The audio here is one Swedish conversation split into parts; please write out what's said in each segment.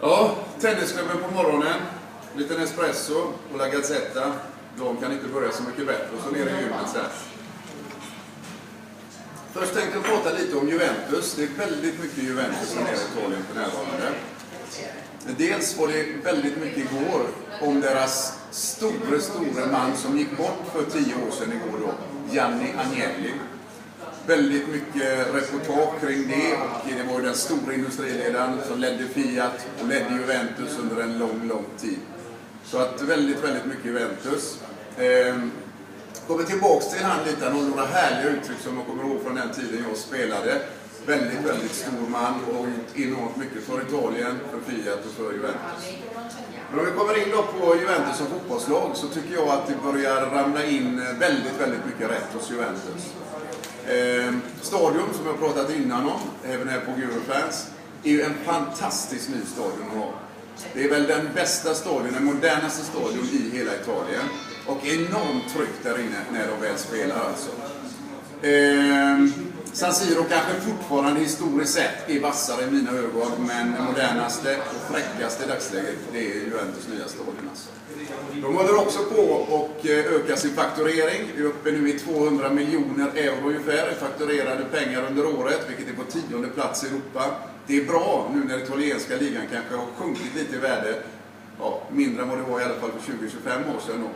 Ja, tennisklubben på morgonen, lite espresso och la Gazzetta. De kan inte börja så mycket bättre och så ner i gymmet sen. Först tänkte jag prata lite om Juventus. Det är väldigt mycket Juventus nere i Italien för närvarande. Dels var det väldigt mycket igår om deras stora man som gick bort för 10 år sedan igår då, Gianni Agnelli. Väldigt mycket reportage kring det och det var ju den stora industriledaren som ledde Fiat och ledde Juventus under en lång tid. Så att väldigt mycket Juventus. Kommer tillbaks till han lite, han har några härliga uttryck som man kommer ihåg från den tiden jag spelade. Väldigt stor man och har gjort enormt mycket för Italien, för Fiat och för Juventus. Men om vi kommer in då på Juventus som fotbollslag så tycker jag att det börjar ramla in väldigt mycket rätt hos Juventus. Stadion som jag pratat innan om, även här på Eurofans, är ju en fantastisk ny stadion att ha. Det är väl den bästa stadion, den modernaste stadion i hela Italien. Och enormt tryck där inne när de väl spelar alltså. San Siro kanske fortfarande historiskt sett är vassare i mina ögon, men den modernaste och fräckaste i dagsläget, det är Juventus nya stadion alltså. De håller också på och öka sin fakturering. Vi är uppe nu i 200 miljoner euro ungefär i fakturerade pengar under året, vilket är på 10:e plats i Europa. Det är bra nu när italienska ligan kanske har sjunkit lite i värde. Ja, mindre än vad det var i alla fall för 20-25 år sedan då.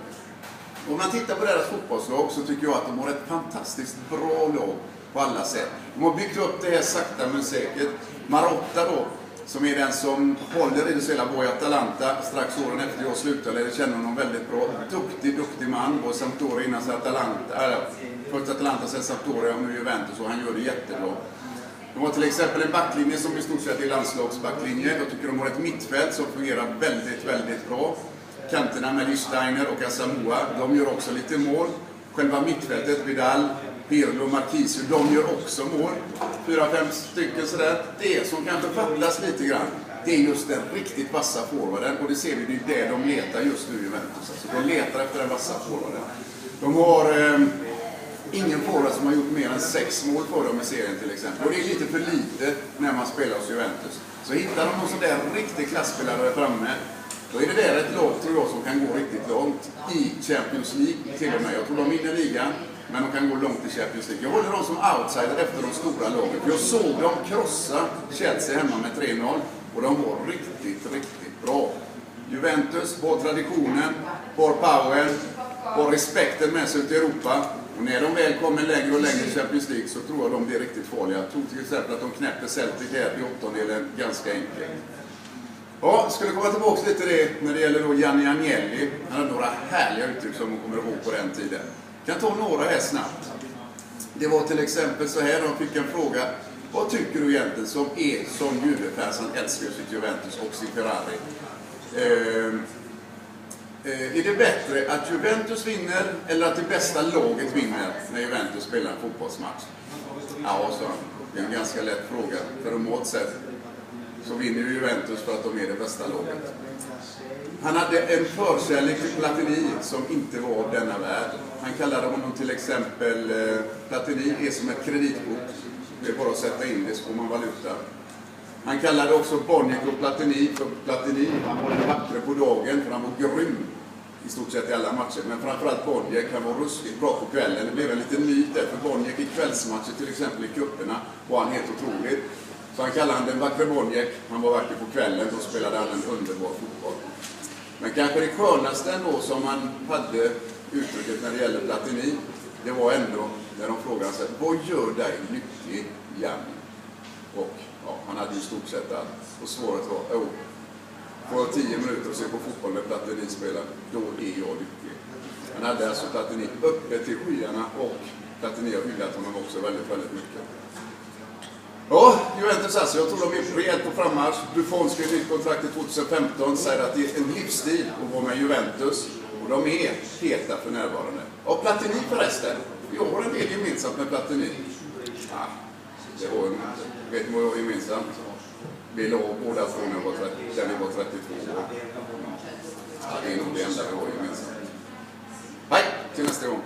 Om man tittar på deras fotbollslag så tycker jag att de har ett fantastiskt bra lag på alla sätt. De har byggt upp det här sakta men säkert. Marotta då, som är den som håller i det hela, var i Atalanta strax åren efter jag slutade. Jag känner honom väldigt bra. Duktig man. Var Sampdoria innan så först Atalanta, sen Sampdoria och nu Juventus och han gör det jättebra. De har till exempel en backlinje som i stort sett är landslagsbacklinje. Jag tycker de har ett mittfält som fungerar väldigt bra. Kanterna med Lichsteiner och Asamoah, de gör också lite mål. Själva mittfältet, Vidal, Pirlo och Marquisio, de gör också mål. 4-5 stycken sådär. Det som kanske fattas lite grann, det är just den riktigt vassa forwarden. Och det ser vi, det är det de letar just nu i Juventus. Alltså, de letar efter den vassa forwarden. De har ingen forward som har gjort mer än 6 mål för dem i serien till exempel. Och det är lite för lite när man spelar hos Juventus. Så hittar de någon sån där riktig klassspelare där framme, då är det där ett lag, tror jag, som kan gå riktigt långt i Champions League till och med. Jag tror de vinner ligan, men de kan gå långt i Champions League. Jag håller dem som outsider efter de stora lagen. Jag såg dem krossa Chelsea hemma med 3-0 och de var riktigt bra. Juventus har traditionen, har power, har respekten med sig ut i Europa. Och när de väl kommer längre och längre i Champions League så tror jag de blir riktigt farliga. Jag tror till exempel att de knäpper Celtic här i 8:e ganska enkelt. Ja, jag skulle komma tillbaka lite till det när det gäller då Gianni Agnelli. Han hade några härliga uttryck som man kommer ihåg på den tiden. Jag kan ta några här snabbt. Det var till exempel så här, de fick en fråga. Vad tycker du egentligen som Juve-fans, han älskar sitt Juventus och sin Ferrari. Är det bättre att Juventus vinner eller att det bästa laget vinner när Juventus spelar en fotbollsmatch? Ja, så det är en ganska lätt fråga. För normalt sett så vinner ju Juventus för att de är det bästa laget. Han hade en förkärlek till Platini som inte var av denna värld. Han kallade honom till exempel Platini är som ett kreditkort. Det är bara att sätta in det så får man valuta. Han kallade också Boniek och Platini för Platini. Han var den vackre på dagen för han var grym i stort sett i alla matcher. Men framförallt Boniek, han var ruskigt bra på kvällen. Det blev en liten myt där för Boniek i kvällsmatcher till exempel i kupperna var han helt otrolig. Så han kallade han den vackre Boniek, han var vacker på kvällen, då spelade han en underbar fotboll. Men kanske det skönaste ändå som han hade uttrycket när det gäller Platini, det var ändå när de frågade sig, vad gör dig lycklig, Gianni? Och ja, han hade ju stort sett allt. Och svaret var, på 10 minuter att se på fotboll med Platini spela, då är jag lycklig. Han hade alltså Platini uppe till skyarna och Platini har hyllat honom också väldigt mycket. Ja, Juventus alltså, jag tror de är rejält på frammarsch. Buffon skrev nytt kontrakt i 2015, säger att det är en livsstil att vara med Juventus. Och de är heta för närvarande. Och Platini förresten, jag har en del gemensamt med Platini. Ja, det var en, vet ni vad jag har gemensamt? Vi låg båda två när vi var 32 år. Ja, det är nog det enda vi har gemensamt. Hej, till nästa gång.